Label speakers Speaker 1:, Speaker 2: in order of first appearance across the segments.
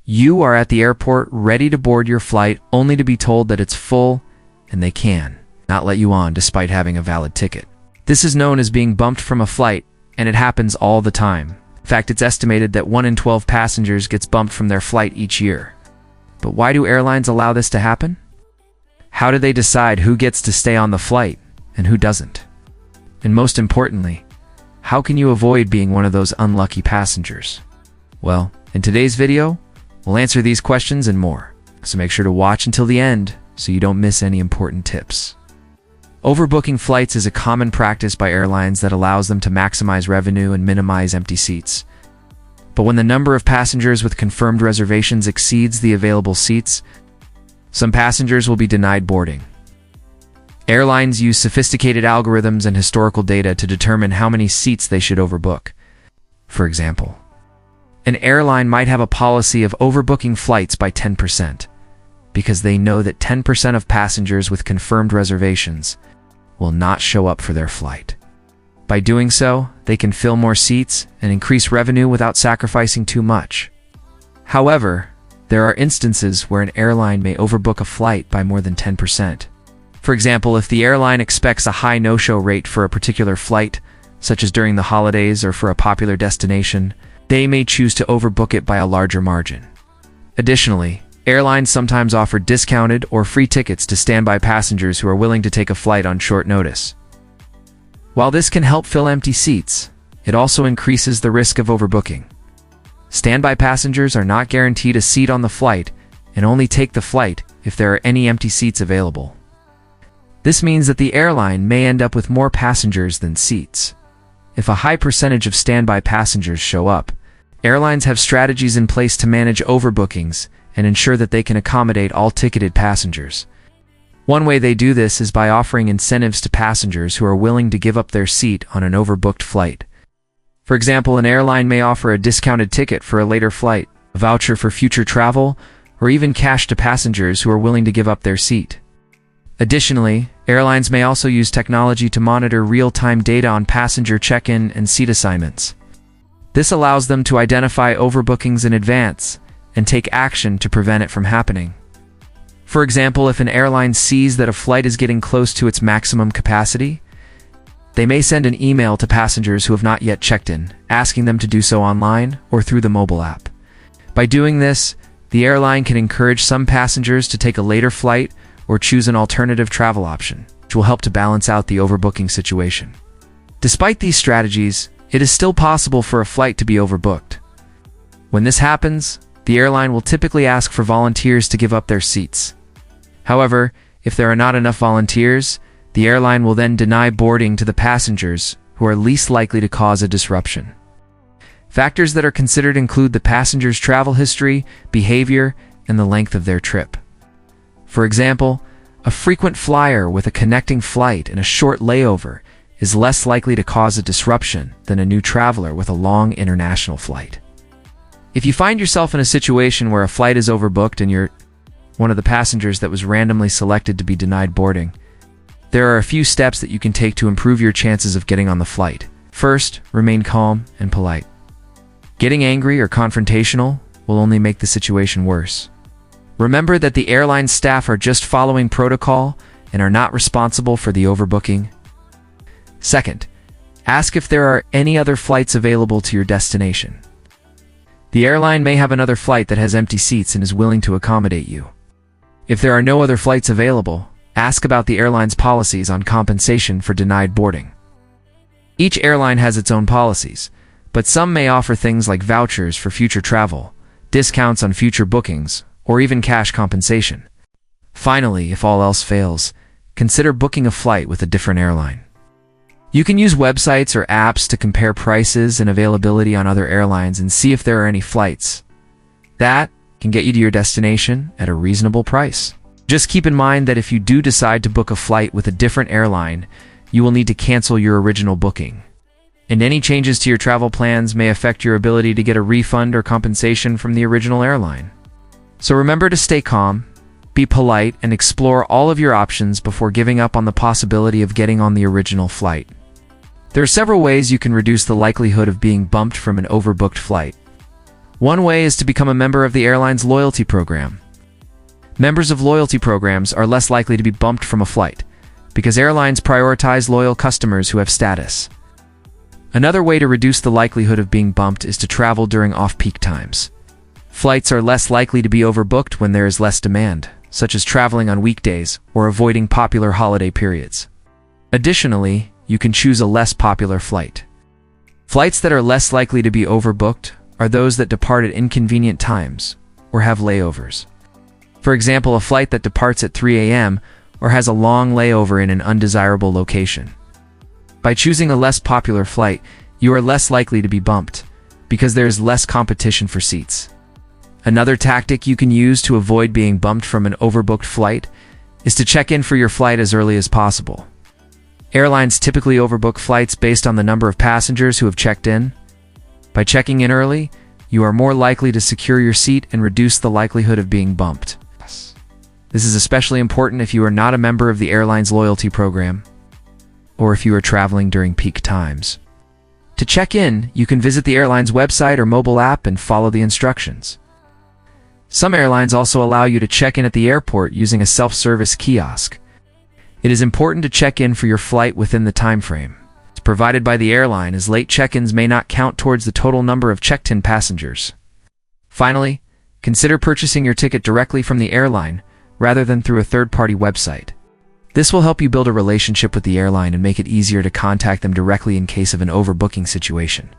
Speaker 1: You are at the airport ready to board your flight only to be told that it's full and they can not let you on despite having a valid ticket. This is known as being bumped from a flight, and it happens all the time. In fact, it's estimated that 1 in 12 passengers gets bumped from their flight each year. But why do airlines allow this to happen? How do they decide who gets to stay on the flight and who doesn't? And most importantly, how can you avoid being one of those unlucky passengers? Well, in today's video, we'll answer these questions and more, so make sure to watch until the end so you don't miss any important tips. Overbooking flights is a common practice by airlines that allows them to maximize revenue and minimize empty seats. But when the number of passengers with confirmed reservations exceeds the available seats, some passengers will be denied boarding. Airlines use sophisticated algorithms and historical data to determine how many seats they should overbook. For example, an airline might have a policy of overbooking flights by 10% because they know that 10% of passengers with confirmed reservations will not show up for their flight. By doing so, they can fill more seats and increase revenue without sacrificing too much. However, there are instances where an airline may overbook a flight by more than 10%. For example, if the airline expects a high no-show rate for a particular flight, such as during the holidays or for a popular destination, they may choose to overbook it by a larger margin. Additionally, airlines sometimes offer discounted or free tickets to standby passengers who are willing to take a flight on short notice. While this can help fill empty seats, it also increases the risk of overbooking. Standby passengers are not guaranteed a seat on the flight and only take the flight if there are any empty seats available. This means that the airline may end up with more passengers than seats. If a high percentage of standby passengers show up, airlines have strategies in place to manage overbookings and ensure that they can accommodate all ticketed passengers. One way they do this is by offering incentives to passengers who are willing to give up their seat on an overbooked flight. For example, an airline may offer a discounted ticket for a later flight, a voucher for future travel, or even cash to passengers who are willing to give up their seat. Additionally, airlines may also use technology to monitor real-time data on passenger check-in and seat assignments. This allows them to identify overbookings in advance and take action to prevent it from happening. For example, if an airline sees that a flight is getting close to its maximum capacity, they may send an email to passengers who have not yet checked in, asking them to do so online or through the mobile app. By doing this, the airline can encourage some passengers to take a later flight or choose an alternative travel option, which will help to balance out the overbooking situation. Despite these strategies, it is still possible for a flight to be overbooked. When this happens, the airline will typically ask for volunteers to give up their seats. However, if there are not enough volunteers, the airline will then deny boarding to the passengers who are least likely to cause a disruption. Factors that are considered include the passenger's travel history, behavior, and the length of their trip. For example, a frequent flyer with a connecting flight and a short layover is less likely to cause a disruption than a new traveler with a long international flight. If you find yourself in a situation where a flight is overbooked and you're one of the passengers that was randomly selected to be denied boarding, there are a few steps that you can take to improve your chances of getting on the flight. First, remain calm and polite. Getting angry or confrontational will only make the situation worse. Remember that the airline staff are just following protocol and are not responsible for the overbooking. Second, ask if there are any other flights available to your destination. The airline may have another flight that has empty seats and is willing to accommodate you. If there are no other flights available, ask about the airline's policies on compensation for denied boarding. Each airline has its own policies, but some may offer things like vouchers for future travel, discounts on future bookings, or even cash compensation. Finally, if all else fails, consider booking a flight with a different airline. You can use websites or apps to compare prices and availability on other airlines and see if there are any flights that can get you to your destination at a reasonable price. Just keep in mind that if you do decide to book a flight with a different airline, you will need to cancel your original booking. And any changes to your travel plans may affect your ability to get a refund or compensation from the original airline. So remember to stay calm, be polite, and explore all of your options before giving up on the possibility of getting on the original flight. There are several ways you can reduce the likelihood of being bumped from an overbooked flight. One way is to become a member of the airline's loyalty program. Members of loyalty programs are less likely to be bumped from a flight, because airlines prioritize loyal customers who have status. Another way to reduce the likelihood of being bumped is to travel during off-peak times. Flights are less likely to be overbooked when there is less demand, such as traveling on weekdays or avoiding popular holiday periods. Additionally, you can choose a less popular flight. Flights that are less likely to be overbooked are those that depart at inconvenient times or have layovers. For example, a flight that departs at 3 a.m. or has a long layover in an undesirable location. By choosing a less popular flight, you are less likely to be bumped, because there is less competition for seats. Another tactic you can use to avoid being bumped from an overbooked flight is to check in for your flight as early as possible. Airlines typically overbook flights based on the number of passengers who have checked in. By checking in early, you are more likely to secure your seat and reduce the likelihood of being bumped. This is especially important if you are not a member of the airline's loyalty program, or if you are traveling during peak times. To check in, you can visit the airline's website or mobile app and follow the instructions. Some airlines also allow you to check in at the airport using a self-service kiosk. It is important to check in for your flight within the time frame. It's provided by the airline, as late check-ins may not count towards the total number of checked-in passengers. Finally, consider purchasing your ticket directly from the airline rather than through a third-party website. This will help you build a relationship with the airline and make it easier to contact them directly in case of an overbooking situation.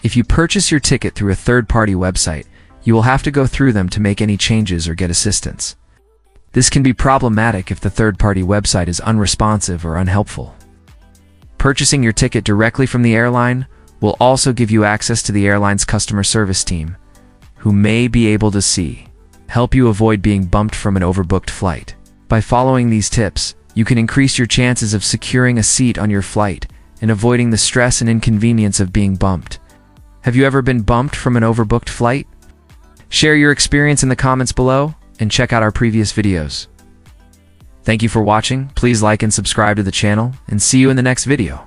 Speaker 1: If you purchase your ticket through a third-party website, you will have to go through them to make any changes or get assistance. This can be problematic if the third-party website is unresponsive or unhelpful. Purchasing your ticket directly from the airline will also give you access to the airline's customer service team, who may be able to help you avoid being bumped from an overbooked flight. By following these tips, you can increase your chances of securing a seat on your flight and avoiding the stress and inconvenience of being bumped. Have you ever been bumped from an overbooked flight? Share your experience in the comments below and check out our previous videos. Thank you for watching. Please like and subscribe to the channel, and see you in the next video.